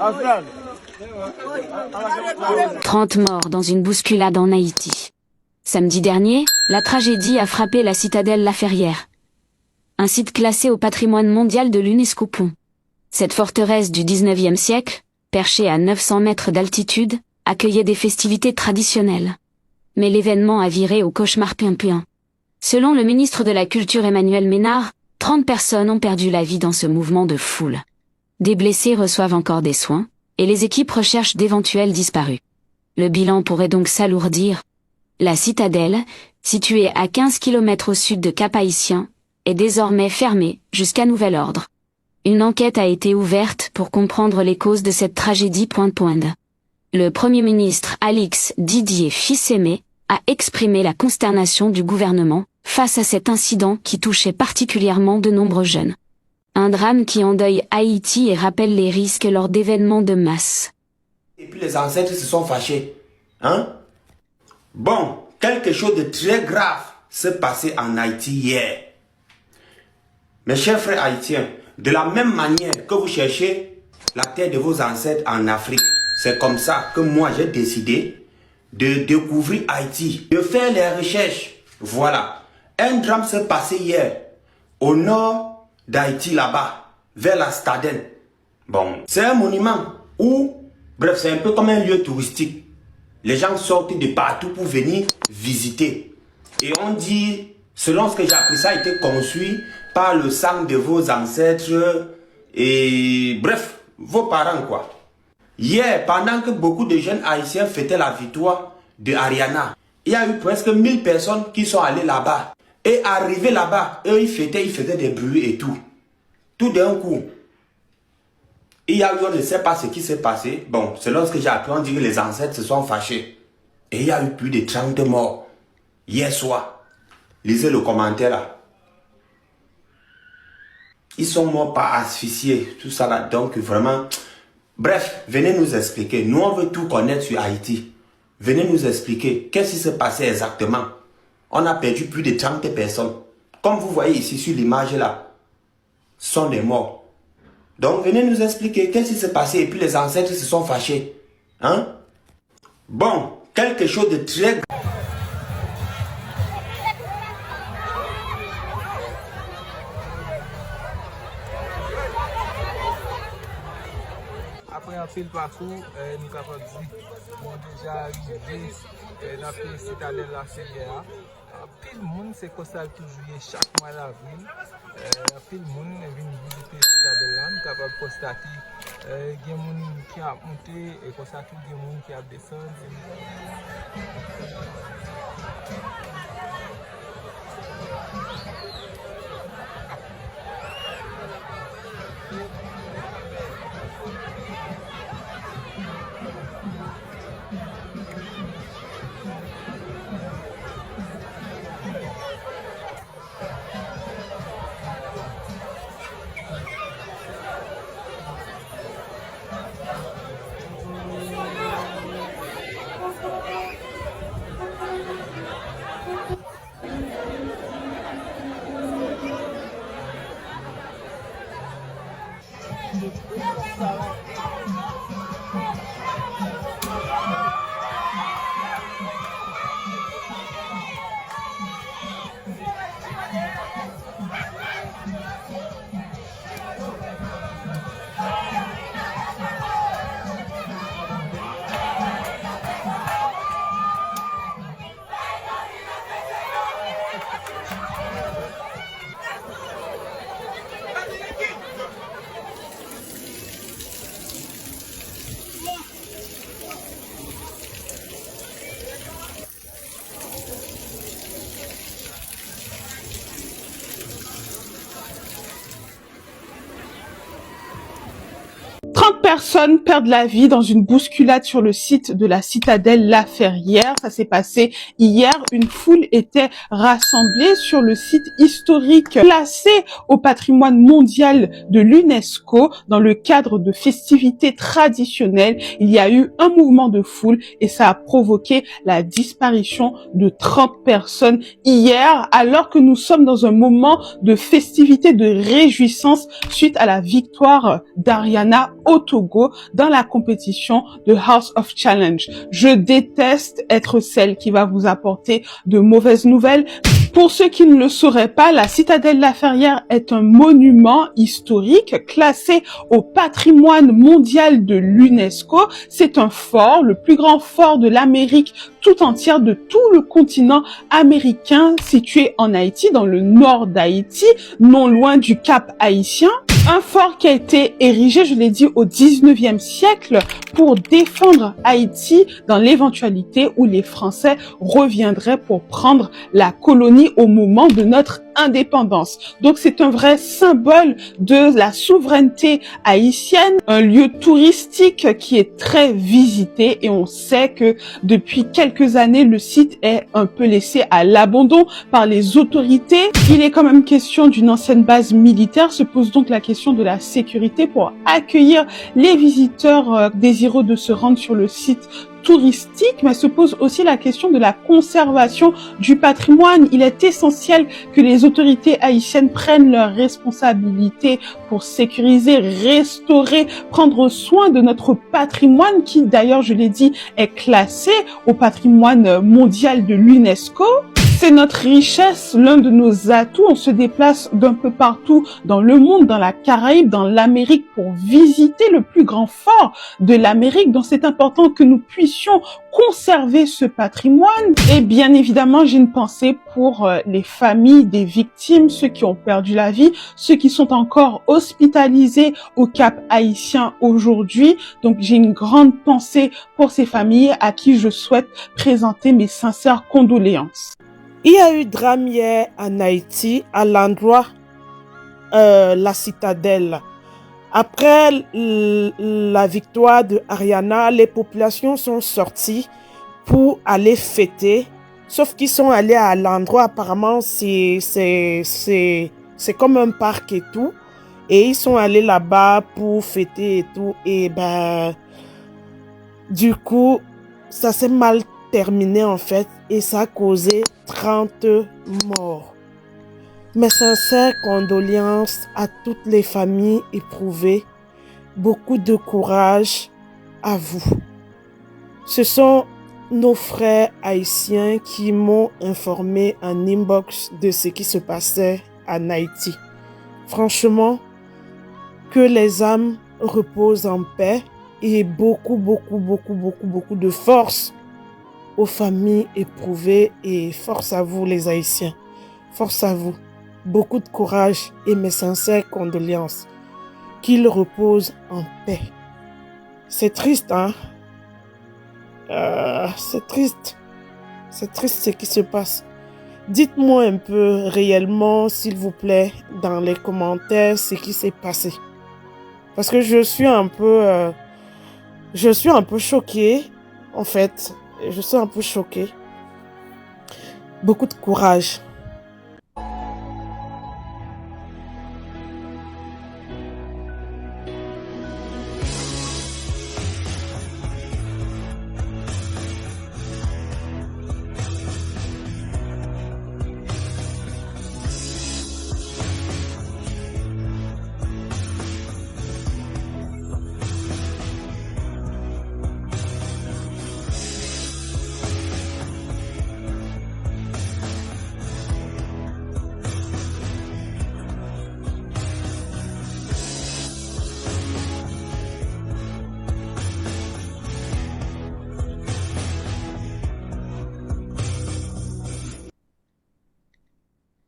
Afghan. 30 morts dans une bousculade en Haïti. Samedi dernier, la tragédie a frappé la citadelle La Ferrière. Un site classé au patrimoine mondial de l'UNESCO Pont. Cette forteresse du 19e siècle, perchée à 900 mètres d'altitude, accueillait des festivités traditionnelles. Mais l'événement a viré au cauchemar pimpien. Selon le ministre de la Culture Emmanuel Ménard, 30 personnes ont perdu la vie dans ce mouvement de foule. Des blessés reçoivent encore des soins, et les équipes recherchent d'éventuels disparus. Le bilan pourrait donc s'alourdir. La citadelle, située à 15 km au sud de Cap-Haïtien, est désormais fermée jusqu'à nouvel ordre. Une enquête a été ouverte pour comprendre les causes de cette tragédie. Le Premier ministre Alix Didier Fils-Aimé a exprimé la consternation du gouvernement face à cet incident qui touchait particulièrement de nombreux jeunes. Un drame qui endeuille Haïti et rappelle les risques lors d'événements de masse. Et puis les ancêtres se sont fâchés. Hein? Bon, quelque chose de très grave s'est passé en Haïti hier. Mes chers frères haïtiens, de la même manière que vous cherchez la terre de vos ancêtres en Afrique, c'est comme ça que moi j'ai décidé de découvrir Haïti, de faire les recherches. Voilà. Un drame s'est passé hier au nord d'Haïti là-bas, vers la Stadène. Bon, c'est un monument où, bref, c'est un peu comme un lieu touristique. Les gens sortent de partout pour venir visiter. Et on dit, selon ce que j'ai appris, ça a été construit par le sang de vos ancêtres et bref, vos parents quoi. Hier, pendant que beaucoup de jeunes haïtiens fêtaient la victoire de Ariana, il y a eu presque 1000 personnes qui sont allées là-bas. Et arrivés là-bas, eux ils faisaient des bruits et tout. Tout d'un coup, il y a eu, on ne sait pas ce qui s'est passé. Bon, selon ce que j'ai appris, on dit que les ancêtres se sont fâchés. Et il y a eu plus de 30 morts hier soir. Lisez le commentaire là. Ils sont morts par asphyxiés, tout ça là. Donc vraiment, bref, venez nous expliquer. Nous on veut tout connaître sur Haïti. Venez nous expliquer qu'est-ce qui s'est passé exactement. On a perdu plus de 30 personnes. Comme vous voyez ici sur l'image là, ce sont des morts. Donc venez nous expliquer qu'est-ce qui s'est passé et puis les ancêtres se sont fâchés. Hein? Bon, quelque chose de très grave. Après un fil parcours, nous avons dit bon déjà arrivé dans la citadelle La Ferrière. Pile monde c'est comme ça toujours chaque mois d'avril. Pile monde vient visiter la citadelle là, nous capable constater des monde qui a monté et comme ça tout des monde qui a descendu. personnes perdent la vie dans une bousculade sur le site de la citadelle La Ferrière. Ça s'est passé hier. Une foule était rassemblée sur le site historique classé au patrimoine mondial de l'UNESCO dans le cadre de festivités traditionnelles. Il y a eu un mouvement de foule et ça a provoqué la disparition de 30 personnes hier, alors que nous sommes dans un moment de festivité, de réjouissance suite à la victoire d'Ariana au Togo dans la compétition de House of Challenge. Je déteste être celle qui va vous apporter de mauvaises nouvelles. Pour ceux qui ne le sauraient pas, la citadelle La Ferrière est un monument historique classé au patrimoine mondial de l'UNESCO. C'est un fort, le plus grand fort de l'Amérique tout entière, de tout le continent américain, situé en Haïti, dans le nord d'Haïti, non loin du Cap Haïtien. Un fort qui a été érigé, je l'ai dit, au 19e siècle pour défendre Haïti dans l'éventualité où les Français reviendraient pour prendre la colonie au moment de notre indépendance. Donc c'est un vrai symbole de la souveraineté haïtienne, un lieu touristique qui est très visité et on sait que depuis quelques années, le site est un peu laissé à l'abandon par les autorités. Il est quand même question d'une ancienne base militaire, se pose donc la question de la sécurité pour accueillir les visiteurs désireux de se rendre sur le site touristique, mais se pose aussi la question de la conservation du patrimoine. Il est essentiel que les autorités haïtiennes prennent leurs responsabilités pour sécuriser, restaurer, prendre soin de notre patrimoine qui, d'ailleurs, je l'ai dit, est classé au patrimoine mondial de l'UNESCO. C'est notre richesse, l'un de nos atouts. On se déplace d'un peu partout dans le monde, dans la Caraïbe, dans l'Amérique pour visiter le plus grand fort de l'Amérique. Donc c'est important que nous puissions conserver ce patrimoine. Et bien évidemment, j'ai une pensée pour les familles des victimes, ceux qui ont perdu la vie, ceux qui sont encore hospitalisés au Cap Haïtien aujourd'hui. Donc j'ai une grande pensée pour ces familles à qui je souhaite présenter mes sincères condoléances. Il y a eu drame hier en Haïti, à l'endroit la citadelle. Après la victoire de Ariana, les populations sont sorties pour aller fêter. Sauf qu'ils sont allés à l'endroit, apparemment c'est comme un parc et tout. Et ils sont allés là-bas pour fêter et tout. Et du coup, ça s'est mal terminé en fait. Et ça a causé 30 morts. Mes sincères condoléances à toutes les familles éprouvées. Beaucoup de courage à vous. Ce sont nos frères haïtiens qui m'ont informé en inbox de ce qui se passait en Haïti. Franchement, que les âmes reposent en paix et beaucoup de force aux familles éprouvées et force à vous les Haïtiens. Force à vous. Beaucoup de courage et mes sincères condoléances. Qu'ils reposent en paix. C'est triste, hein? C'est triste. C'est triste ce qui se passe. Dites-moi un peu réellement, s'il vous plaît, dans les commentaires, ce qui s'est passé. Parce que je suis un peu choquée, en fait. Je suis un peu choquée. Beaucoup de courage.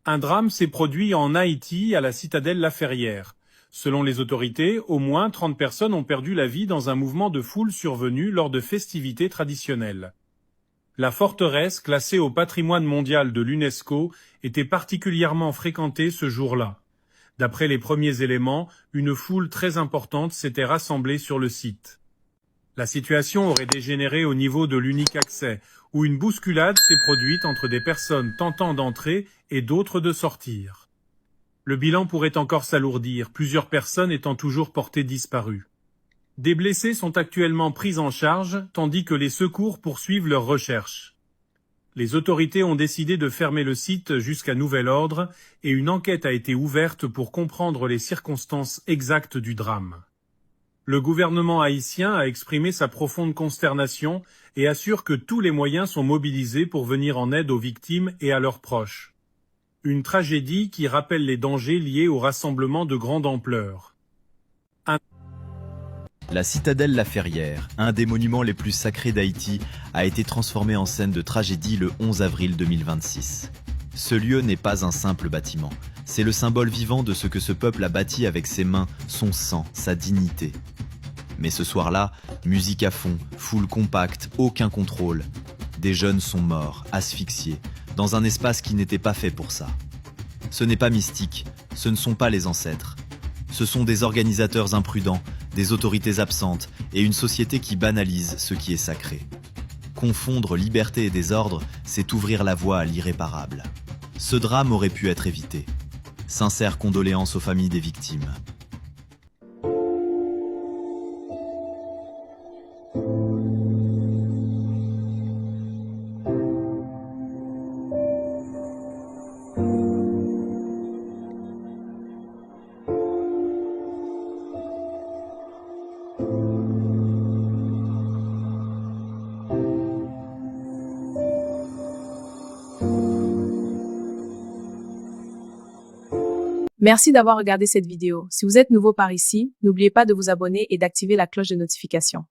Un drame s'est produit en Haïti, à la citadelle La Ferrière. Selon les autorités, au moins 30 personnes ont perdu la vie dans un mouvement de foule survenu lors de festivités traditionnelles. La forteresse, classée au patrimoine mondial de l'UNESCO, était particulièrement fréquentée ce jour-là. D'après les premiers éléments, une foule très importante s'était rassemblée sur le site. La situation aurait dégénéré au niveau de l'unique accès, où une bousculade s'est produite entre des personnes tentant d'entrer et d'autres de sortir. Le bilan pourrait encore s'alourdir, plusieurs personnes étant toujours portées disparues. Des blessés sont actuellement pris en charge, tandis que les secours poursuivent leurs recherches. Les autorités ont décidé de fermer le site jusqu'à nouvel ordre et une enquête a été ouverte pour comprendre les circonstances exactes du drame. Le gouvernement haïtien a exprimé sa profonde consternation et assure que tous les moyens sont mobilisés pour venir en aide aux victimes et à leurs proches. Une tragédie qui rappelle les dangers liés au rassemblement de grande ampleur. La citadelle La Ferrière, un des monuments les plus sacrés d'Haïti, a été transformée en scène de tragédie le 11 avril 2026. Ce lieu n'est pas un simple bâtiment, c'est le symbole vivant de ce que ce peuple a bâti avec ses mains, son sang, sa dignité. Mais ce soir-là, musique à fond, foule compacte, aucun contrôle. Des jeunes sont morts, asphyxiés, dans un espace qui n'était pas fait pour ça. Ce n'est pas mystique, ce ne sont pas les ancêtres. Ce sont des organisateurs imprudents, des autorités absentes et une société qui banalise ce qui est sacré. Confondre liberté et désordre, c'est ouvrir la voie à l'irréparable. Ce drame aurait pu être évité. Sincères condoléances aux familles des victimes. Merci d'avoir regardé cette vidéo. Si vous êtes nouveau par ici, n'oubliez pas de vous abonner et d'activer la cloche de notification.